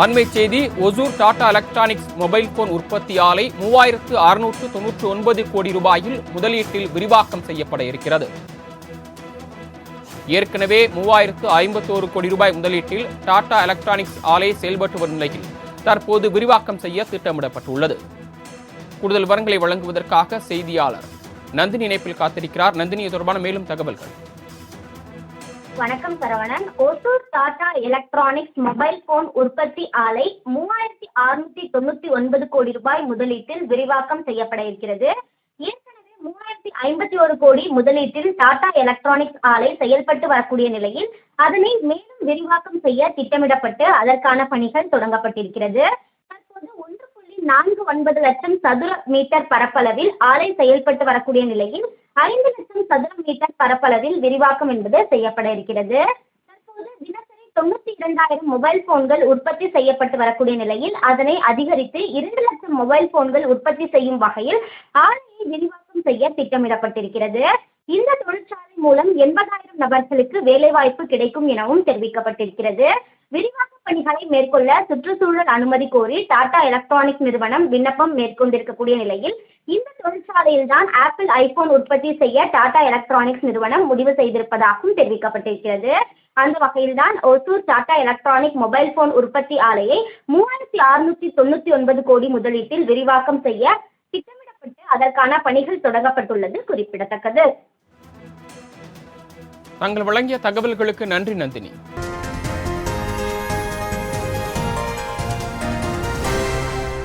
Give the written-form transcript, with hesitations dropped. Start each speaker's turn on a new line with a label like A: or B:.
A: அண்மை செய்தி. Hosur Tata electronics mobile phone உற்பத்தி ஆலை 3699 கோடி ரூபாயில் முதலீட்டில் விரிவாக்கம் செய்யப்பட இருக்கிறது. ஏற்கனவே 3051 கோடி ரூபாய் முதலீட்டில் டாடா எலக்ட்ரானிக்ஸ் ஆலை செயல்பட்டு வரும் நிலையில் தற்போது விரிவாக்கம் செய்ய திட்டமிடப்பட்டுள்ளது. கூடுதல் விவரங்களை வழங்குவதற்காக செய்தியாளர் நந்தினி இணைப்பில் காத்திருக்கிறார். நந்தினி, தொடர்பான மேலும் தகவல்கள்.
B: வணக்கம் Saravanan. Hosur Tata electronics mobile phone உற்பத்தி ஆலை 3699 கோடி ரூபாய் முதலீட்டில் விரிவாக்கம் செய்யப்பட இருக்கிறது. ஏற்கனவே 3051 கோடி முதலீட்டில் டாடா எலக்ட்ரானிக்ஸ் ஆலை செயல்பட்டு வரக்கூடிய நிலையில் அதனை மேலும் விரிவாக்கம் செய்ய திட்டமிடப்பட்டு அதற்கான பணிகள் தொடங்கப்பட்டிருக்கிறது. தற்போது 1.49 லட்சம் சதுர மீட்டர் பரப்பளவில் ஆலை செயல்பட்டு வரக்கூடிய நிலையில் 5 லட்சம் சதுர மீட்டர் பரப்பளவில் விரிவாக்கம் என்பது செய்யப்பட இருக்கிறது. தற்போது தினசரி 92,000 மொபைல் போன்கள் உற்பத்தி செய்யப்பட்டு வரக்கூடிய நிலையில் அதனை அதிகரித்து 2 லட்சம் மொபைல் போன்கள் உற்பத்தி செய்யும் வகையில் ஆலையை விரிவாக்கம் செய்ய திட்டமிடப்பட்டிருக்கிறது. இந்த தொழிற்சாலை மூலம் 80,000 நபர்களுக்கு வேலைவாய்ப்பு கிடைக்கும் எனவும் தெரிவிக்கப்பட்டிருக்கிறது. விரிவாக்க பணிகளை மேற்கொள்ள சுற்றுச்சூழல் அனுமதி கோரி டாடா எலக்ட்ரானிக்ஸ் நிறுவனம் விண்ணப்பம் மேற்கொண்டிருக்கக்கூடிய நிலையில் இந்த தொழிற்சாலையில் தான் ஆப்பிள் ஐபோன் உற்பத்தி செய்ய டாடா எலக்ட்ரானிக்ஸ் நிறுவனம் முடிவு செய்திருப்பதாகவும் தெரிவிக்கப்பட்டிருக்கிறது. அந்த வகையில்தான் Hosur Tata electronic mobile phone உற்பத்தி ஆலையை 3699 கோடி முதலீட்டில் விரிவாக்கம் செய்ய திட்டமிடப்பட்டு அதற்கான பணிகள் தொடங்கப்பட்டுள்ளது குறிப்பிடத்தக்கது.
A: தாங்கள் வழங்கிய தகவல்களுக்கு நன்றி நந்தினி.